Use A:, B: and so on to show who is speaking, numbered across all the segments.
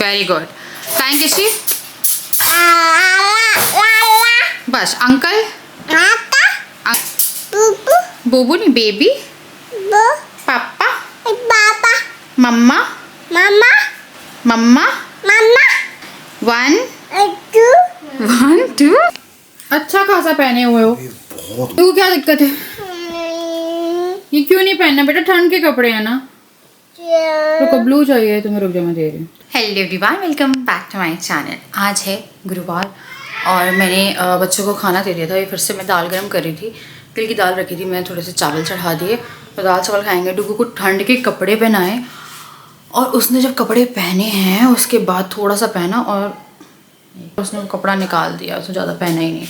A: Very good. काय किसी बस अंकल बुबू नहीं बेबी पापा मम्मा मम्मा 1 2। अच्छा खासा पहने हुए हो, तो क्या दिक्कत है? ये क्यों नहीं पहनना बेटा, ठंड के कपड़े हैं ना। रुको ब्लू चाहिए तुम्हें, रुक जाओ मैं दे रही हूँ। Hello everyone, welcome back to my channel. आज है गुरुवार और मैंने बच्चों को खाना दे दिया था। ये फिर से मैं दाल गरम कर रही थी, तिल की दाल रखी थी, मैं थोड़े से चावल चढ़ा दिए तो दाल चावल खाएंगे। डुगू को ठंड के कपड़े पहनाए और उसने जब कपड़े पहने हैं उसके बाद थोड़ा सा पहना और उसने कपड़ा निकाल दिया, उसने ज़्यादा पहना ही नहीं।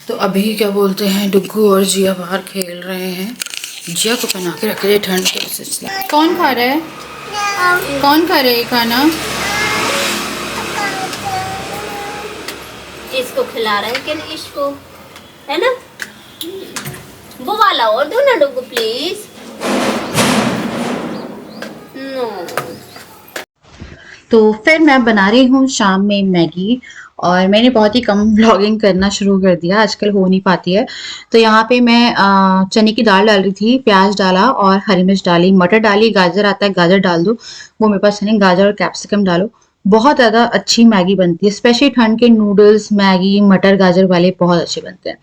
A: तो अभी क्या बोलते हैं, डुगू और जिया बाहर खेल रहे हैं। जिया को पहना के रखे थे ठंड के वजह। कौन खा रहा है, कौन खा रहे है खाना?
B: इसको खिला रहे हैं कि इसको, है ना? वो वाला और दो ना डुगू प्लीज। नो।
A: तो फिर मैं बना रही हूँ शाम में मैगी और मैंने बहुत ही कम व्लॉगिंग करना शुरू कर दिया, आजकल हो नहीं पाती है। तो यहाँ पे मैं चने की दाल डाल रही थी, प्याज डाला और हरी मिर्च डाली, मटर डाली, गाजर आता है गाजर डाल दो, वो मेरे पास नहीं, गाजर और कैप्सिकम डालो। बहुत ज़्यादा अच्छी मैगी बनती है, स्पेशली ठंड के नूडल्स मैगी मटर गाजर वाले बहुत अच्छे बनते हैं।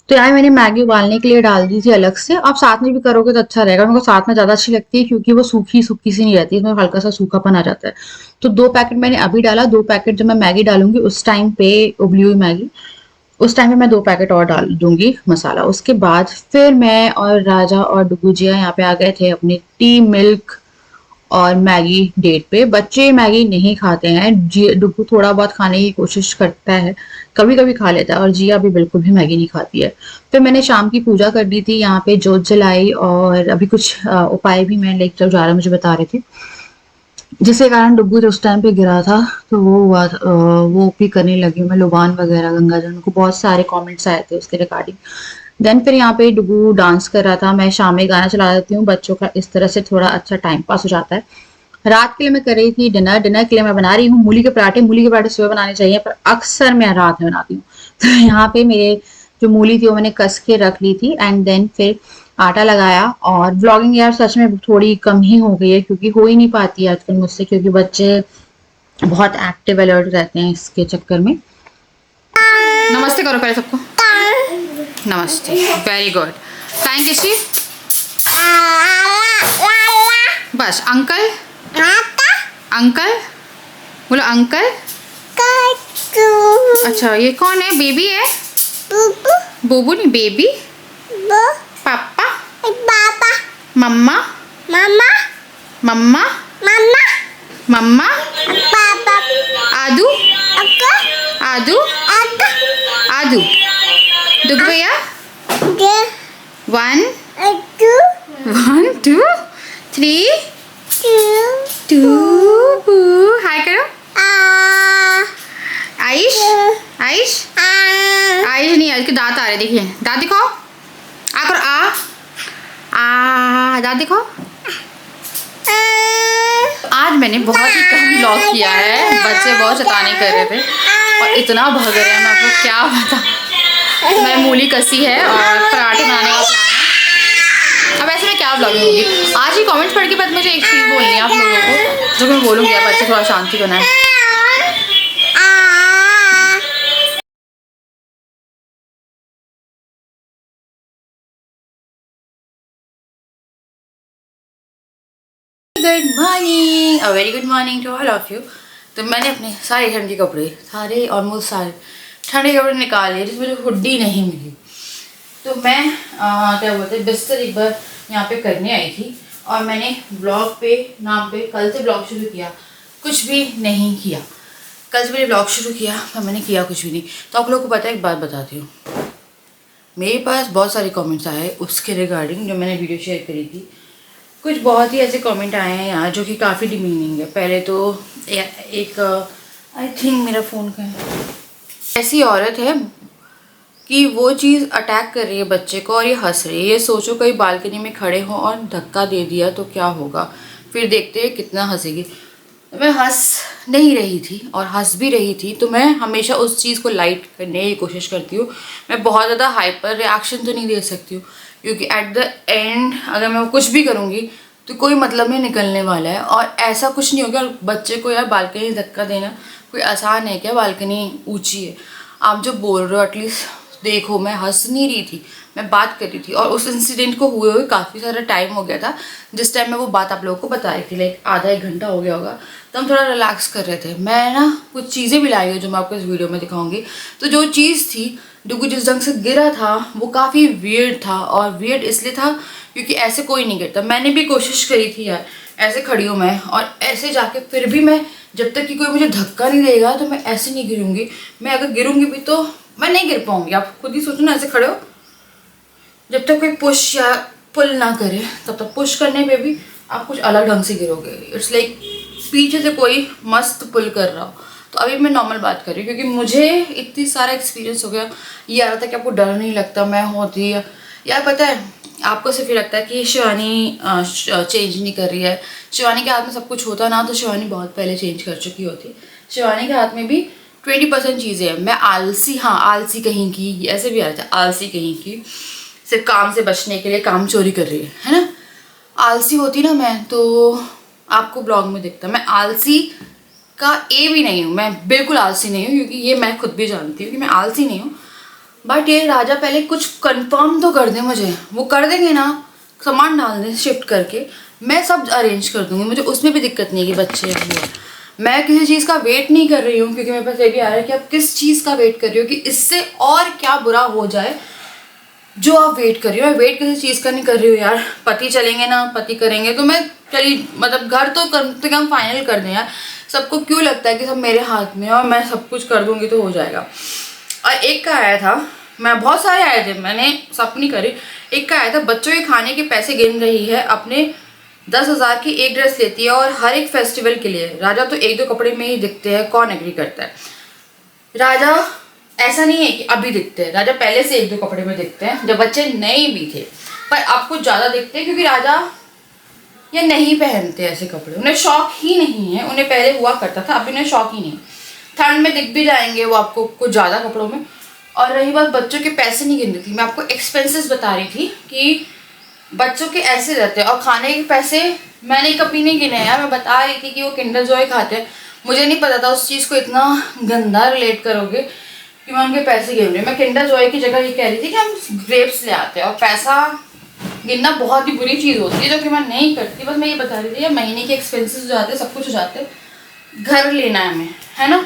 A: तो यार मैंने मैगी उबालने के लिए डाल दी थी अलग से। आप साथ में भी करोगे तो अच्छा रहेगा, मेरे को साथ में ज़्यादा अच्छी लगती है क्योंकि वो सूखी सूखी सी नहीं रहती, इसमें हल्का सा सूखापन आ जाता है। तो 2 पैकेट मैंने अभी डाला, 2 पैकेट जब मैं मैगी डालूंगी उस टाइम पे, उबली हुई मैगी उस टाइम पे मैं 2 पैकेट और डाल दूंगी मसाला। उसके बाद फिर मैं और राजा और डुगू जिया यहाँ पे आ गए थे अपने टी मिल्क और मैगी डेट पे। बच्चे मैगी नहीं खाते हैं, डुगू थोड़ा बहुत खाने की कोशिश करता है, कभी कभी खा लेता है, और जिया भी बिल्कुल भी मैगी नहीं खाती है। फिर मैंने शाम की पूजा कर दी थी, यहाँ पे जोत जलाई और अभी कुछ उपाय भी मैं लेकर जा रहा मुझे बता रहे थे, जिसके कारण डुगू जो उस टाइम पे गिरा था तो वो हुआ, वो भी करने लगी मैं, लुबान वगैरह गंगा जल को, बहुत सारे कमेंट्स आए थे उसके रिगार्डिंग। देन फिर यहाँ पे डुगू डांस कर रहा था, मैं शाम में गाना चला देती हूँ बच्चों का, इस तरह से थोड़ा अच्छा टाइम पास हो जाता है। रात के लिए मैं कर रही थी डिनर के लिए मैं बना रही हूँ मूली के पराठे सुबह बनाने चाहिए पर अक्सर मैं रात में बनाती हूँ। तो यहाँ पे मेरे जो मूली थी वो मैंने कस के रख ली थी एंड देन फिर आटा लगाया। और ब्लॉगिंग यार सच में थोड़ी कम ही हो गई है क्योंकि हो ही नहीं पाती है आजकल मुझसे, क्योंकि बच्चे बहुत एक्टिव अलर्ट रहते हैं इसके चक्कर में। नमस्ते करो पहले सबको, नमस्ते, very good. Thank you see बस अंकल अंकल बोलो अंकल। अच्छा ये कौन है, बेबी है? बुबू नहीं बेबी पापा मम्मा मम्मा मम्मा आदू आदू आदू दुख भैया 1 2 3 2 हाय करो। आयुष आयुष आयुष नहीं, आयुष के दांत आ रहे, देखिए दांत दिखाओ, आ करो, आ दांत दिखाओ। आज मैंने बहुत ही कम ब्लॉग किया है, बच्चे बहुत शैतानी कर रहे थे और इतना भग रहे हैं, मैं आपको क्या बता। मैं मूली कसी है और पराठे बनाने का प्लान है। अब ऐसे में क्या ब्लॉगिंग होगी। आज ही कमेंट्स पढ़ के बाद मुझे एक चीज़ बोलनी है आप लोगों को, जो मैं बोलूँगी, आप बच्चे थोड़ा शांति बनाए। Good morning, a very good morning to all of you. तो मैंने अपने सारे ठंड के कपड़े, सारे ऑलमोस्ट सारे ठंड के कपड़े निकाल लिए, जिसमें मुझे हुड्डी नहीं मिली। तो मैं क्या बोलते हैं, बिस्तर एक बार यहाँ पे करने आई थी और मैंने ब्लॉग पे नाम पे कल से ब्लॉग शुरू किया, कुछ भी नहीं किया। कल से मैंने ब्लॉग शुरू किया पर मैंने किया कुछ भी नहीं। तो आप लोगों को पता है, एक बात बताती हूँ, मेरे पास बहुत सारे कमेंट्स आए उसके रिगार्डिंग जो मैंने वीडियो शेयर करी थी। कुछ बहुत ही ऐसे कमेंट आए हैं यहाँ जो कि काफ़ी डिमीनिंग है। पहले तो एक आई थिंक मेरा फ़ोन का है, ऐसी औरत है कि वो चीज़ अटैक कर रही है बच्चे को और ये हंस रही है। ये सोचो कहीं बालकनी में खड़े हों और धक्का दे दिया तो क्या होगा, फिर देखते हैं कितना हंसेगी। मैं हंस
C: नहीं रही थी और हंस भी रही थी, तो मैं हमेशा उस चीज़ को लाइट करने की कोशिश करती हूँ। मैं बहुत ज़्यादा हाइपर रिएक्शन तो नहीं दे सकती हूँ, क्योंकि एट द एंड अगर मैं कुछ भी करूँगी तो कोई मतलब नहीं निकलने वाला है। और ऐसा कुछ नहीं होगा। बच्चे को यार बालकनी धक्का देना कोई आसान है क्या? बालकनी ऊँची है। आप जो बोल रहे हो एटलीस्ट देखो, मैं हंस नहीं रही थी, मैं बात कर रही थी। और उस इंसिडेंट को हुए हुए काफ़ी सारा टाइम हो गया था। जिस टाइम मैं वो बात आप लोगों को बता रही थी, लाइक आधा एक घंटा हो गया होगा, तो हम थोड़ा रिलैक्स कर रहे थे। मैं ना कुछ चीज़ें भी लाई हूँ जो मैं आपको इस वीडियो में दिखाऊंगी। तो जो चीज़ थी, डुगू जिस ढंग से गिरा था वो काफ़ी वियर्ड था। और वियर्ड इसलिए था क्योंकि ऐसे कोई नहीं गिरता। मैंने भी कोशिश करी थी यार, ऐसे खड़ी हूँ मैं और ऐसे जाके, फिर भी मैं जब तक कि कोई मुझे धक्का नहीं देगा तो मैं ऐसे नहीं गिरूंगी। मैं अगर गिरूंगी भी तो मैं नहीं गिर पाऊंगी। आप खुद ही सोचो ना, ऐसे खड़े हो, जब तक कोई पुश या पुल ना करे तब तक पुश करने पे भी आप कुछ अलग ढंग से गिरोगे। इट्स लाइक पीछे से कोई मस्त पुल कर रहा हो। तो अभी मैं नॉर्मल बात कर रही हूँ, क्योंकि मुझे इतनी सारा एक्सपीरियंस हो गया। ये आ रहा था कि आपको डर नहीं लगता, मैं होती है यार, पता है आपको सिर्फ ये लगता है कि शिवानी चेंज नहीं कर रही है। शिवानी के हाथ में सब कुछ होता ना तो शिवानी बहुत पहले चेंज कर चुकी होती। शिवानी के हाथ में भी 20% चीज़ें हैं। मैं आलसी, हाँ आलसी कहीं की, ऐसे भी आ रहा था, आलसी कहीं की, सिर्फ काम से बचने के लिए काम चोरी कर रही है ना। आलसी होती ना मैं तो आपको ब्लॉग में दिखता। मैं आलसी का ए भी नहीं हूँ, मैं बिल्कुल आलसी नहीं हूँ, क्योंकि ये मैं खुद भी जानती हूँ कि मैं आलसी नहीं हूँ। बट ये राजा पहले कुछ कंफर्म तो कर दे मुझे। वो कर देंगे ना, सामान डाल दें शिफ्ट करके, मैं सब अरेंज कर दूँगी। मुझे उसमें भी दिक्कत नहीं है कि बच्चे हैं। मैं किसी चीज़ का वेट नहीं कर रही हूँ, क्योंकि मेरे पास ये भी आ रहा है कि आप किस चीज़ का वेट कर रही हो, कि इससे और क्या बुरा हो जाए जो आप वेट कर रही हो। मैं वेट किसी चीज़ का नहीं कर रही हूँ यार। पति चलेंगे ना, पति करेंगे तो मैं चली, मतलब घर तो कम से कम फाइनल कर दें यार। सबको क्यों लगता है कि सब मेरे हाथ में है और मैं सब कुछ कर दूंगी तो हो जाएगा। और एक का आया था, मैं बहुत सारे आए थे, मैंने सब नहीं करे। एक का आया था, बच्चों के खाने के पैसे गिन रही है, अपने 10,000 की एक ड्रेस लेती है और हर एक फेस्टिवल के लिए। राजा तो एक दो कपड़े में ही दिखते हैं, कौन एग्री करता है। राजा ऐसा नहीं है कि अभी दिखते हैं, राजा पहले से एक दो कपड़े में दिखते हैं, जब बच्चे नए भी थे। पर अब कुछ ज़्यादा दिखते हैं क्योंकि राजा ये नहीं पहनते ऐसे कपड़े, उन्हें शौक ही नहीं है। उन्हें पहले हुआ करता था, अभी उन्हें शौक ही नहीं। ठंड में दिख भी जाएंगे वो आपको कुछ ज़्यादा कपड़ों में। और रही बात बच्चों के पैसे नहीं गिन रही थी, मैं आपको एक्सपेंसेस बता रही थी कि बच्चों के ऐसे रहते हैं। और खाने के पैसे मैंने कभी नहीं गिने यार। मैं बता रही थी कि वो किंडर जॉय खाते हैं, मुझे नहीं पता था उस चीज़ को इतना गंदा रिलेट करोगे कि मैं उनके पैसे गिन रही हूँ। मैं किंडर जॉय की जगह ये कह रही थी कि हम ग्रेप्स ले आते हैं। और पैसा गिनना बहुत ही बुरी चीज़ होती है, जो कि मैं नहीं करती। बस मैं ये बता रही थी यार, महीने के एक्सपेंसेस हो जाते हैं, सब कुछ हो जाते हैं। घर लेना है हमें, है ना,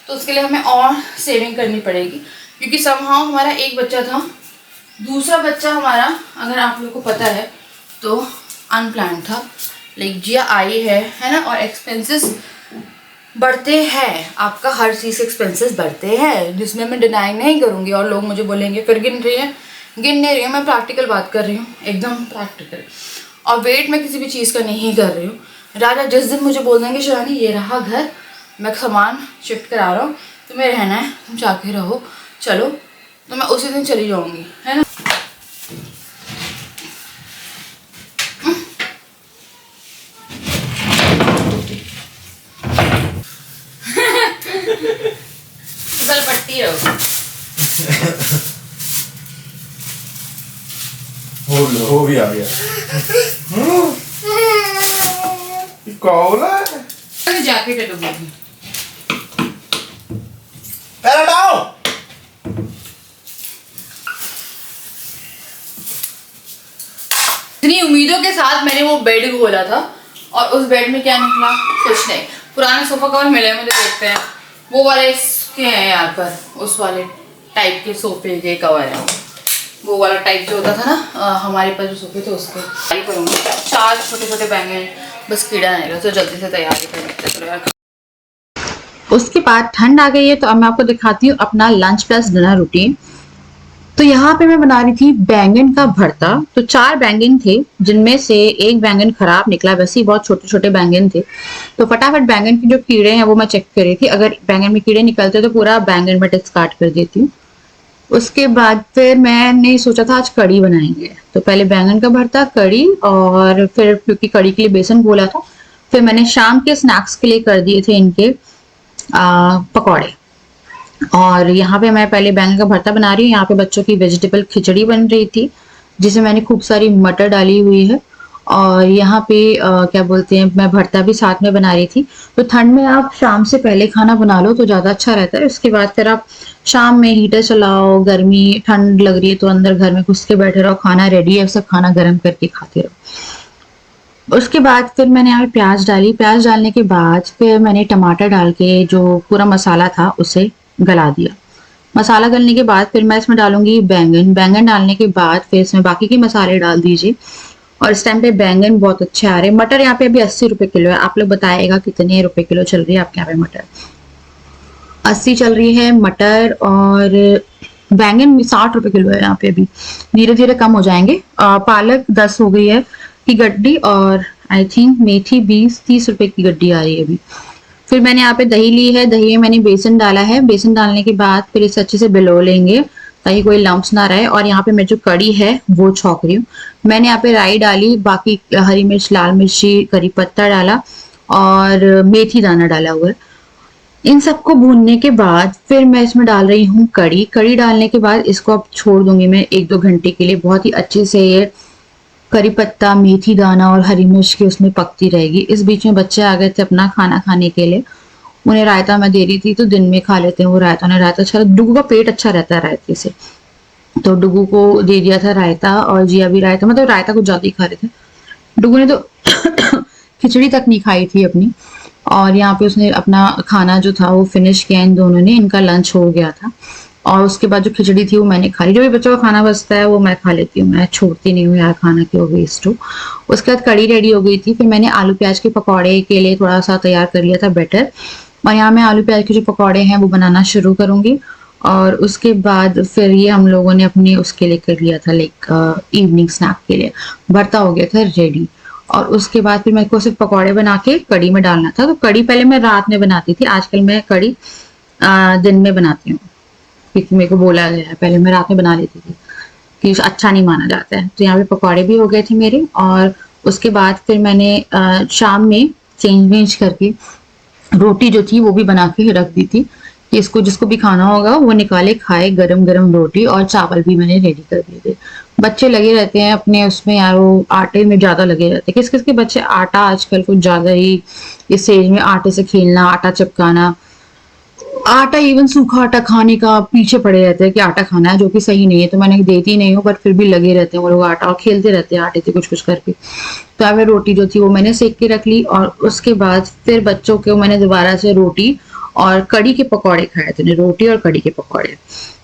C: तो उसके लिए हमें और सेविंग करनी पड़ेगी। क्योंकि समहाउ हमारा एक बच्चा था, दूसरा बच्चा हमारा, अगर आप लोगों को पता है तो अनप्लान था। लाइक जिया आई है ना। और एक्सपेंसेस बढ़ते हैं, आपका हर चीज़ के एक्सपेंसेस बढ़ते हैं, जिसमें मैं डिनाई नहीं करूँगी। और लोग मुझे बोलेंगे फिर गिन रही है, गिन नहीं रही हूँ, मैं प्रैक्टिकल बात कर रही हूँ, एकदम प्रैक्टिकल। और वेट मैं किसी भी चीज़ का नहीं कर रही हूँ। राजा जिस दिन मुझे बोल देंगे शिवानी ये रहा घर, मैं सामान शिफ्ट करा रहा हूँ, तुम्हें रहना है, तुम जाके रहो, चलो, तो मैं उसी दिन चली जाऊँगी, है ना। पट्टी रहो।
D: हो भी आ गया। कौन है?
C: जैकेट है डब्बे की।
D: पैर हटाओ।
C: इतनी उम्मीदों के साथ मैंने वो बेड खोला था और उस बेड में क्या निकला, कुछ नहीं। पुराने सोफा कवर मिले मुझे, देखते हैं। वो वाले इसके हैं यहाँ पर, उस वाले टाइप के सोफे के कवर है। वो वाला टाइप जो होता था ना हमारे पास जो सोफे थे उसके। ट्राई करूँगी 4 छोटे छोटे बैंगन, बस कीड़ा नहीं रहा तो जल्दी से तैयारी कर।
A: उसके बाद ठंड आ गई है तो अब मैं आपको दिखाती हूँ अपना लंच प्लस डिनर रूटीन। तो यहाँ पे मैं बना रही थी बैंगन का भरता। तो 4 बैंगन थे, जिनमें से एक बैंगन खराब निकला, वैसे ही बहुत छोटे छोटे बैंगन थे। तो फटाफट बैंगन के जो कीड़े हैं वो मैं चेक कर रही थी। अगर बैंगन में कीड़े निकलते तो पूरा बैंगन में डिस्कार्ड कर देती हूँ। उसके बाद फिर मैंने सोचा था आज कढ़ी बनाएंगे। तो पहले बैंगन का भरता, कढ़ी, और फिर क्योंकि कढ़ी के लिए बेसन घोला था, फिर मैंने शाम के स्नैक्स के लिए कर दिए थे इनके पकौड़े। और यहाँ पे मैं पहले बैंगन का भरता बना रही हूँ। यहाँ पे बच्चों की वेजिटेबल खिचड़ी बन रही थी जिसमें मैंने खूब सारी मटर डाली हुई है। और यहाँ पे क्या बोलते हैं, मैं भरता भी साथ में बना रही थी। तो ठंड में आप शाम से पहले खाना बना लो तो ज़्यादा अच्छा रहता है। उसके बाद फिर आप शाम में हीटर चलाओ, गर्मी ठंड लग रही है तो अंदर घर में घुस के बैठे रहो, खाना रेडी है, सब खाना गर्म करके खाते रहो। उसके बाद फिर मैंने यहाँ पे प्याज डाली। प्याज डालने के बाद फिर मैंने टमाटर डाल के जो पूरा मसाला था उसे गला दिया। मसाला गलने के बाद फिर मैं इसमें डालूंगी बैंगन। बैंगन डालने के बाद फिर इसमें बाकी के मसाले डाल दीजिए। और इस टाइम पे बैंगन बहुत अच्छे आ रहे हैं। मटर यहाँ पे अभी 80 रुपए किलो है। आप लोग बताइएगा कितने रुपए किलो चल रही है आपके यहाँ पे मटर? 80 चल रही है मटर। और बैंगन 60 रुपए किलो है यहाँ पे। अभी धीरे धीरे कम हो जाएंगे। पालक 10 हो गई है की गड्डी। और आई थिंक मेथी 20-30 रुपए की गड्डी आ रही है अभी। फिर मैंने यहाँ पे दही ली है। दही में मैंने बेसन डाला है। बेसन डालने के बाद फिर इसे अच्छे से भिगो लेंगे ताकि कोई लम्प्स ना रहे। और यहाँ पे मैं जो कड़ी है वो छौंक रही हूँ। मैंने यहाँ पे राई डाली, बाकी हरी मिर्च, लाल मिर्ची, करी पत्ता डाला और मेथी दाना डाला हुआ है। इन सबको भूनने के बाद फिर मैं इसमें डाल रही हूँ कड़ी। कड़ी डालने के बाद इसको अब छोड़ दूंगी मैं 1-2 घंटे के लिए। बहुत ही अच्छे से ये करी पत्ता, मेथी दाना और हरी मिर्च की उसमें पकती रहेगी। इस बीच में बच्चे आ गए थे अपना खाना खाने के लिए। उन्हें रायता मैं दे रही थी तो दिन में खा लेते हैं वो रायता। उन्हें रायता अच्छा, डुगू का पेट अच्छा रहता है रायते से, तो डुगू को दे दिया था रायता। और जिया भी रायता, मतलब रायता कुछ ज्यादा ही खा रहे थे। डुगू ने तो खिचड़ी तक नहीं खाई थी अपनी। और यहाँ पे उसने अपना खाना जो था वो फिनिश किया। इन दोनों ने, इनका लंच हो गया था। और उसके बाद जो खिचड़ी थी वो मैंने खा ली। जो भी बच्चों का खाना बचता है वो मैं खा लेती हूँ, मैं छोड़ती नहीं हूँ यार खाना की वो वेस्ट हो। उसके बाद कड़ी रेडी हो गई थी। फिर मैंने आलू प्याज के पकौड़े के लिए थोड़ा सा तैयार कर लिया था बैटर। और यहाँ मैं आलू प्याज के जो पकौड़े हैं वो बनाना शुरू करूंगी। और उसके बाद फिर ये हम लोगों ने अपने उसके लिए कर लिया था, लाइक इवनिंग स्नैक के लिए। भरता हो गया था रेडी। और उसके बाद फिर मेरे को सिर्फ पकौड़े बना के कड़ी में डालना था। तो कड़ी पहले मैं रात में बनाती थी, आजकल मैं कड़ी दिन में बनाती हूँ क्योंकि मेरे को बोला गया है। पहले मैं रात में बना लेती थी कि अच्छा नहीं माना जाता है। तो यहाँ पे पकौड़े भी हो गए थे मेरे। और उसके बाद फिर मैंने शाम में चेंज वेंज करके रोटी जो थी वो भी बना के रख दी थी कि इसको जिसको भी खाना होगा वो निकाले खाए। गरम गरम रोटी और चावल भी मैंने रेडी कर दिए थे। बच्चे लगे रहते हैं अपने उसमें यार, वो आटे में ज्यादा लगे रहते हैं। किस किस के बच्चे आटा आजकल कुछ ज्यादा ही इस एज में आटे से खेलना, आटा चिपकाना, आटा इवन सूखा आटा खाने का पीछे पड़े रहते हैं कि आटा खाना है, जो कि सही नहीं है। तो मैंने देती नहीं हूँ, बट फिर भी लगे रहते हैं वो लोग आटा और खेलते रहते हैं आटे से कुछ कुछ करके। तो अब रोटी जो थी वो मैंने सेक के रख ली। और उसके बाद फिर बच्चों को मैंने दोबारा से रोटी और कड़ी के पकौड़े खाए थे। रोटी और कड़ी के पकौड़े,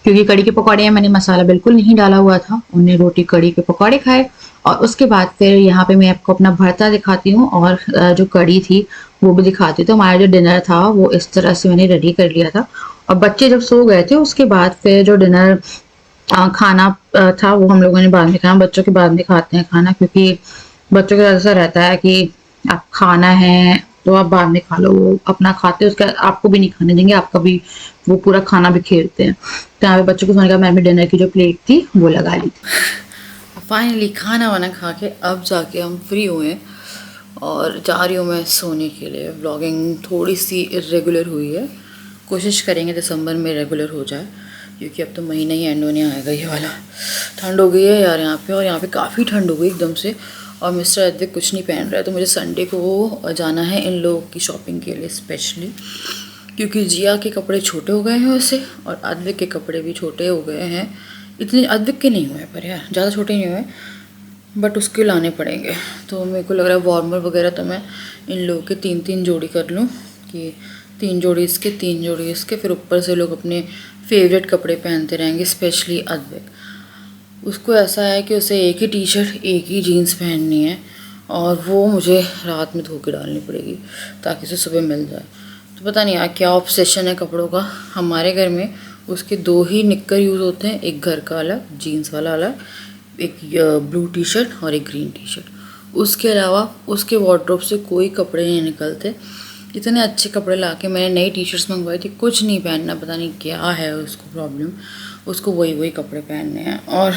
A: क्योंकि कड़ी के पकौड़े में मैंने मसाला बिल्कुल नहीं डाला हुआ था। उन्हें रोटी कड़ी के पकौड़े खाए। और उसके बाद फिर यहाँ पे मैं आपको अपना भरता दिखाती हूँ और जो कड़ी थी वो भी दिखाती हूँ। तो हमारा जो डिनर था वो इस तरह से मैंने रेडी कर लिया था। और बच्चे जब सो गए थे उसके बाद फिर जो डिनर खाना था वो हम लोगों ने बाद में खाया। बच्चों के बाद में खाते हैं खाना, क्योंकि बच्चों के साथ ऐसा रहता है कि आप खाना है तो आप बाद में खा लो, वो अपना खाते हैं उसका आपको भी नहीं खाने देंगे, आपका भी वो पूरा खाना भी खेलते हैं। तो यहाँ पे बच्चों को सोने का मैंने डिनर की जो प्लेट थी वो लगा ली थी।
C: फाइनली खाना वाना खा के अब जाके हम फ्री हुए और जा रही हूँ मैं सोने के लिए। व्लॉगिंग थोड़ी सी इरेगुलर हुई है, कोशिश करेंगे दिसंबर में रेगुलर हो जाए, क्योंकि अब तो महीना ही एंड होने आएगा ये वाला। ठंड हो गई है यार यहाँ पे, और यहाँ पे काफ़ी ठंड हो गई एकदम से। और मिस्टर अद्विक कुछ नहीं पहन रहा है, तो मुझे संडे को जाना है इन लोगों की शॉपिंग के लिए स्पेशली, क्योंकि जिया के कपड़े छोटे हो गए हैं वैसे, और अद्विक के कपड़े भी छोटे हो गए हैं। इतने अद्विक के नहीं हुए पर यार, ज़्यादा छोटे नहीं हुए, बट उसके लाने पड़ेंगे। तो मेरे को लग रहा है वार्मर वगैरह तो मैं इन लोगों के 3-3 जोड़ी कर लूँ, कि 3 जोड़ी इसके 3 जोड़ी इसके, फिर ऊपर से लोग अपने फेवरेट कपड़े पहनते रहेंगे। स्पेशली अद्विक, उसको ऐसा है कि उसे एक ही टी शर्ट एक ही जीन्स पहननी है, और वो मुझे रात में धो के डालनी पड़ेगी ताकि उसे सुबह मिल जाए। तो पता नहीं यार क्या ऑब्सेशन है कपड़ों का। हमारे घर में उसके 2 ही निक्कर यूज़ होते हैं, एक घर का अलग जीन्स वाला अलग, एक ब्लू टी शर्ट और एक ग्रीन टी शर्ट। उसके अलावा उसके वार्डरोब से कोई कपड़े नहीं निकलते। इतने अच्छे कपड़े लाके मैंने नई टी शर्ट्स मंगवाई थी, कुछ नहीं पहनना, पता नहीं क्या है उसको प्रॉब्लम, उसको वही कपड़े पहनने हैं। और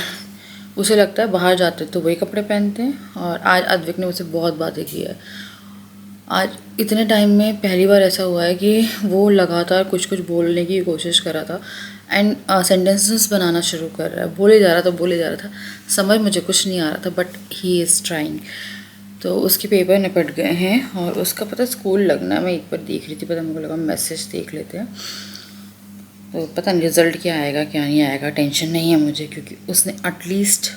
C: उसे लगता है बाहर जाते तो वही कपड़े पहनते हैं। और आज अद्विक ने मुझसे बहुत बातें की है, आज इतने टाइम में पहली बार ऐसा हुआ है कि वो लगातार कुछ कुछ बोलने की कोशिश कर रहा था एंड सेंटेंसेस बनाना शुरू कर रहा है, बोले जा रहा था, समझ मुझे कुछ नहीं आ रहा था, बट ही इज़ ट्राइंग। तो उसके पेपर निपट गए हैं और उसका पता स्कूल लगना है। मैं एक बार देख रही थी, पता मेरे को लगा मैसेज देख लेते हैं। तो पता नहीं रिज़ल्ट क्या आएगा क्या नहीं आएगा, टेंशन नहीं है मुझे, क्योंकि उसने एटलीस्ट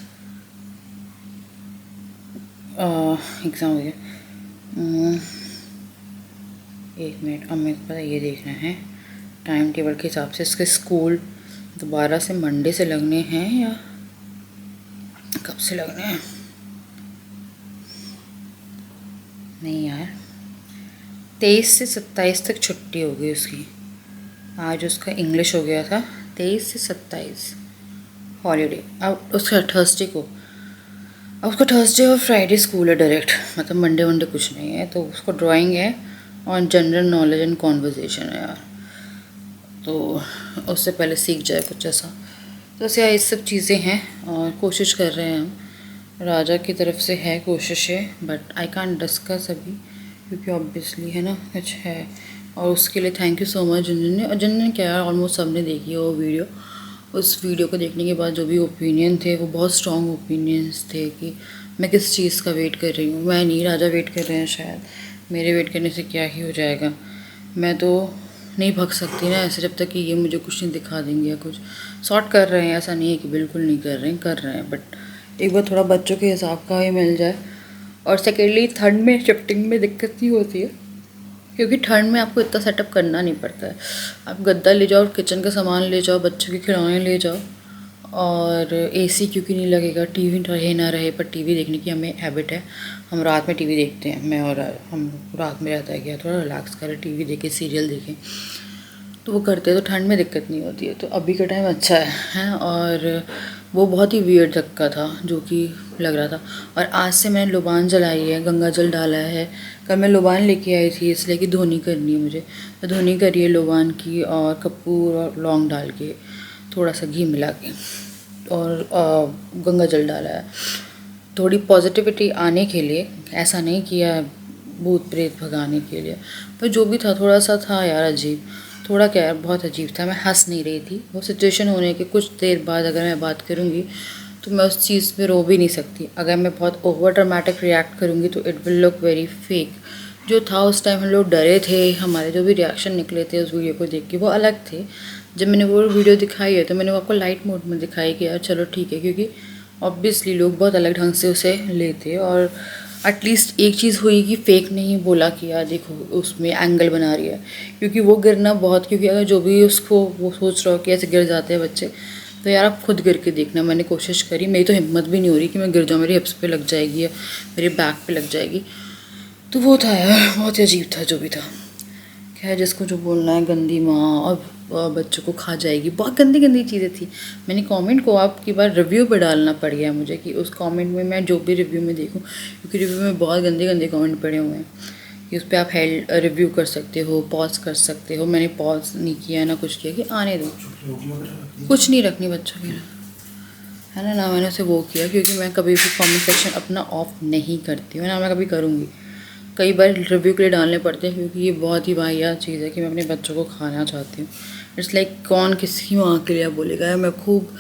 C: एग्ज़ाम हो गया। एक मिनट, अब मेरे को पता ये देखना है टाइम टेबल के हिसाब से इसके स्कूल दोबारा से मंडे से लगने हैं या कब से लगने हैं। नहीं यार, 23 से 27 तक छुट्टी हो गई उसकी। आज उसका इंग्लिश हो गया था, 23 से 27 हॉलीडे। अब उसका थर्सडे को, अब उसका थर्सडे और फ्राइडे स्कूल है डायरेक्ट, मतलब मंडे वनडे कुछ नहीं है। तो उसको ड्राइंग है और जनरल नॉलेज एंड कॉन्वर्जेशन है यार, तो उससे पहले सीख जाए कुछ ऐसा। तो ऐसे ये सब चीज़ें हैं और कोशिश कर रहे हैं हम, राजा की तरफ से है कोशिशें, बट आई कांट डिस्कस अभी क्योंकि ऑब्वियसली है ना कुछ है। और उसके लिए थैंक यू सो मच जिन ने, और जिन ने क्या यार ऑलमोस्ट सबने देखी है वो वीडियो। उस वीडियो को देखने के बाद जो भी ओपिनियन थे वो बहुत स्ट्रॉन्ग ओपिनियंस थे कि मैं किस चीज़ का वेट कर रही हूँ। मैं नहीं, राजा वेट कर रहे हैं, शायद मेरे वेट करने से क्या ही हो जाएगा। मैं तो नहीं भग सकती ना ऐसे जब तक कि ये मुझे कुछ नहीं दिखा देंगे या कुछ। सॉर्ट कर रहे हैं, ऐसा नहीं है कि बिल्कुल नहीं कर रहे हैं, बट एक बार थोड़ा बच्चों के हिसाब का ही मिल जाए। और सेकेंडली ठंड में शिफ्टिंग में दिक्कत नहीं होती है, क्योंकि ठंड में आपको इतना सेटअप करना नहीं पड़ता है। आप गद्दा ले जाओ, किचन का सामान ले जाओ, बच्चों के खिलौने ले जाओ, और एसी क्योंकि नहीं लगेगा, टीवी रहे ना रहे, पर टीवी देखने की हमें हैबिट है। हम रात में टीवी देखते हैं, मैं और हम रात में रहता है क्या थोड़ा रिलैक्स करें, टीवी देखें, सीरियल देखें, तो वो करते हैं। तो ठंड में दिक्कत नहीं होती है। तो अभी का टाइम अच्छा है और वो बहुत ही वियर्ड धक्का था जो कि लग रहा था। और आज से मैंने लुबान जलाई है, गंगा जल डाला है। कल मैं लुबान लेके आई थी इसलिए कि धोनी करनी है मुझे, तो धोनी करी है लुबान की, और कपूर और लौंग डाल के थोड़ा सा घी मिला के, और गंगा जल डाला है थोड़ी पॉजिटिविटी आने के लिए। ऐसा नहीं किया भूत प्रेत भगाने के लिए, पर जो भी था थोड़ा सा था यार अजीब, थोड़ा क्या यार बहुत अजीब था। मैं हंस नहीं रही थी, वो सिचुएशन होने के कुछ देर बाद अगर मैं बात करूँगी तो मैं उस चीज़ पे रो भी नहीं सकती। अगर मैं बहुत ओवर ड्रामेटिक रिएक्ट करूँगी तो it will look very fake. जो था उस टाइम हम लोग डरे थे, हमारे जो भी रिएक्शन निकले थे उस वीडियो को देख के वो अलग थे। जब मैंने वो वीडियो दिखाई है तो मैंने वो आपको लाइट मोड में दिखाई कि यार चलो ठीक है, क्योंकि ऑब्वियसली लोग बहुत अलग ढंग से उसे लेते। और एटलीस्ट एक चीज़ हुई कि फेक नहीं बोला कि यार देखो उसमें एंगल बना रही है, क्योंकि वो गिरना बहुत, क्योंकि अगर जो भी उसको वो सोच रहा हो कि ऐसे गिर जाते हैं बच्चे, तो यार आप खुद गिर के देखना। मैंने कोशिश करी, मेरी तो हिम्मत भी नहीं हो रही कि मैं गिर जाऊँ, मेरी हिप्स पे लग जाएगी या मेरे बैक पे लग जाएगी। तो वो था यार बहुत ही अजीब था जो भी था। खैर जिसको जो बोलना है, गंदी माँ और बच्चों को खा जाएगी, बहुत गंदी गंदी चीज़ें थी। मैंने कमेंट को आपकी बार रिव्यू पे डालना पड़ गया मुझे कि उस कमेंट में मैं जो भी रिव्यू में देखूं, क्योंकि रिव्यू में बहुत गंदे गंदे कमेंट पड़े हुए हैं कि उस पर आप रिव्यू कर सकते हो, पॉज कर सकते हो। मैंने पॉज नहीं किया ना कुछ किया कि आने दो, कुछ नहीं रखनी बच्चों की, है ना मैंने उसे वो किया, क्योंकि मैं कभी भी कमेंट सेक्शन अपना ऑफ नहीं करती हूँ ना, मैं कभी करूँगी। कई बार रिव्यू के लिए डालने पड़ते हैं क्योंकि ये बहुत ही वाहियात चीज़ है कि मैं अपने बच्चों को खाना चाहती हूँ। इट्स लाइक कौन किसी माँ के लिए बोलेगा यार मैं खूब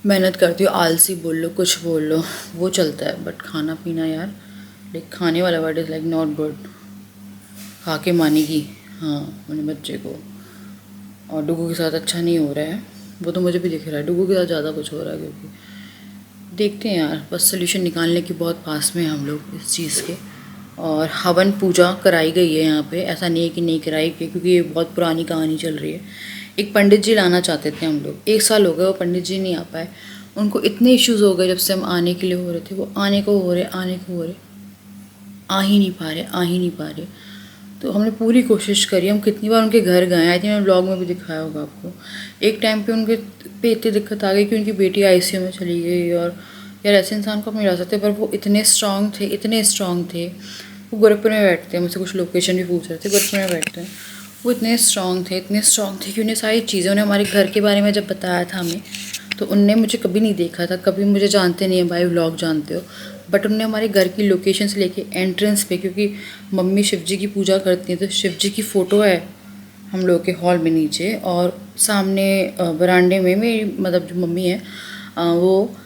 C: मेहनत करती हूँ, आलसी बोल लो, कुछ बोल लो, वो चलता है, बट खाना पीना यार, लाइक खाने वाला word is like not good. खा के मानेगी हाँ अपने बच्चे को। और डुगू के साथ अच्छा नहीं हो रहा है, वो तो मुझे भी दिख रहा है, डुगू के साथ ज़्यादा कुछ हो रहा है, क्योंकि देखते हैं यार, बस सोल्यूशन निकालने के बहुत पास में हम लोग इस चीज़ के। और हवन पूजा कराई गई है यहाँ पे, ऐसा नहीं है कि नहीं कराई गई, क्योंकि ये बहुत पुरानी कहानी चल रही है। एक पंडित जी लाना चाहते थे हम लोग, 1 साल हो गए वो पंडित जी नहीं आ पाए। उनको इतने इश्यूज़ हो गए जब से हम आने के लिए हो रहे थे, वो आने को हो रहे, आ ही नहीं पा रहे। तो हमने पूरी कोशिश करी, हम कितनी बार उनके घर गए, आई थिंक मैंने ब्लॉग में भी दिखाया होगा आपको। एक टाइम पे उनके पे इतनी दिक्कत आ गई कि उनकी बेटी आईसीयू में चली गई, और यार ऐसे इंसान को आप नहीं ला सकते, पर वो इतने स्ट्रॉन्ग थे। वो गोरखपुर में बैठते हैं, मुझसे कुछ लोकेशन भी पूछ रहे थे, गोरखपुर में बैठते हैं। वो इतने स्ट्रॉन्ग थे कि उन्हें सारी चीज़ें, उन्हें हमारे घर के बारे में जब बताया था हमें, तो उनने मुझे कभी नहीं देखा था, कभी मुझे जानते नहीं है भाई, व्लॉग जानते हो, बट उन्होंने हमारे घर की लोकेशन से लेके एंट्रेंस पे, क्योंकि मम्मी शिव जी की पूजा करती हैं तो शिव जी की फ़ोटो है हम लोग के हॉल में नीचे, और सामने बरामदे में मेरी मतलब जो मम्मी है वो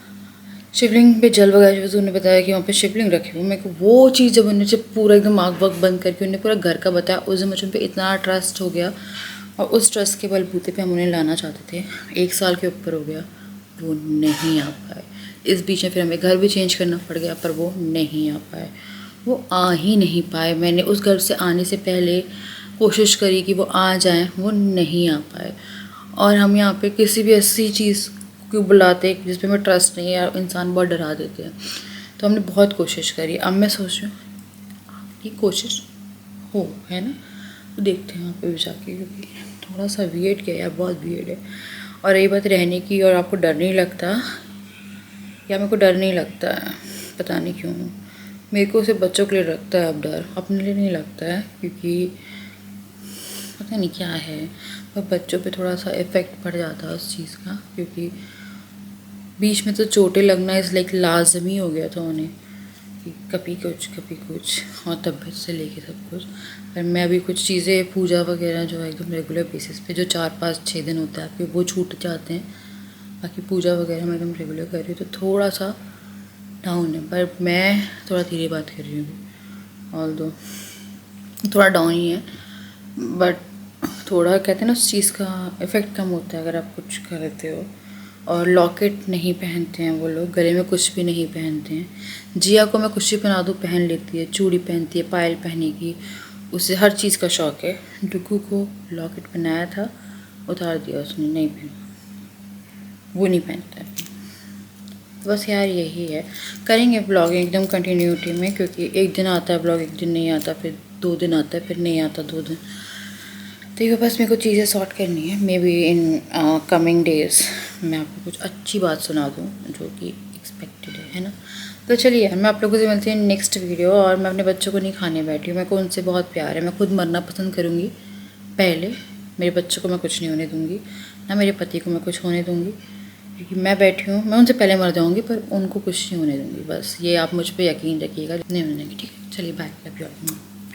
C: शिवलिंग पे जल वगैरह जो, तो उन्होंने बताया कि वहाँ पे शिवलिंग रखे हुए। मेरे को वो चीज़ जब उन्होंने पूरा एकदम आँख वाँख बंद करके उन्होंने पूरा घर का बताया, उस दिन मुझे उन पर इतना ट्रस्ट हो गया, और उस ट्रस्ट के बलबूते पे हम उन्हें लाना चाहते थे। 1 साल के ऊपर हो गया, वो नहीं आ पाए। इस बीच में फिर हमें घर भी चेंज करना पड़ गया, पर वो नहीं आ पाए, वो आ ही नहीं पाए। मैंने उस घर से आने से पहले कोशिश करी कि वो आ जाएं, वो नहीं आ पाए। और हम यहाँ पे किसी भी ऐसी चीज़ को बुलाते जिस पे हमें ट्रस्ट नहीं है, या इंसान बहुत डरा देते हैं, तो हमने बहुत कोशिश करी। अब मैं सोच रही हूँ ये कोशिश हो, है ना, तो देखते हैं वहाँ पे भी जाके, क्योंकि थोड़ा सा वियर्ड किया यार, बहुत वियर्ड है। और रही बात रहने की, और आपको डर नहीं लगता, या मेरे को डर नहीं लगता है, पता नहीं क्यों। मेरे को सिर्फ बच्चों के लिए लगता है अब डर, अपने लिए नहीं लगता है, क्योंकि पता नहीं क्या है, पर बच्चों पे थोड़ा सा इफ़ेक्ट पड़ जाता है उस चीज़ का, क्योंकि बीच में तो चोटें लगना इस लाइक लाजमी हो गया था उन्हें, कि कभी कुछ, और तबीयत से लेके सब कुछ। पर मैं अभी कुछ चीज़ें पूजा वगैरह जो है एकदम रेगुलर बेसिस पे, जो 4-5-6 दिन होता है आपके, वो छूट जाते हैं। बाकी पूजा वगैरह मैं एकदम रेगुलर कर रही हूँ, तो थोड़ा सा डाउन है, पर मैं थोड़ा धीरे बात कर रही हूँ, ऑल दो थोड़ा डाउन ही है, बट थोड़ा कहते हैं ना उस चीज़ का इफ़ेक्ट कम होता है अगर आप कुछ करते हो। और लॉकेट नहीं पहनते हैं वो लोग, गले में कुछ भी नहीं पहनते हैं। जिया को मैं कुछ भी पहना दूँ पहन लेती है, चूड़ी पहनती है, पायल पहनेगी, उसे हर चीज़ का शौक़ है। डुगू को लॉकेट पहनाया था, उतार दिया उसने, नहीं पहना, वो नहीं पहनता है। बस यार यही है, करेंगे ब्लॉगिंग एकदम कंटिन्यूटी में, क्योंकि एक दिन आता है ब्लॉग, एक दिन नहीं आता, फिर 2 दिन आता है, फिर नहीं आता 2 दिन। तो ये बस मेरे को चीज़ें सॉर्ट करनी है। May be in coming days मैं आपको कुछ अच्छी बात सुना दूँ जो कि एक्सपेक्टेड है ना। तो चलिए मैं आप लोगों से मिलती हूँ नेक्स्ट वीडियो। और मैं अपने बच्चों को नहीं खाने बैठी हूँ, मेरे को उनसे बहुत प्यार है, मैं खुद मरना पसंद करूँगी पहले। मेरे बच्चों को मैं कुछ नहीं होने दूँगी, ना मेरे पति को मैं कुछ होने दूँगी, क्योंकि मैं बैठी हूँ, मैं उनसे पहले मर जाऊँगी, पर उनको कुछ नहीं होने दूँगी। बस ये आप मुझ पर यकीन रखिएगा, नहीं होने देंगे, ठीक है। चलिए बाय, लव यू ऑल।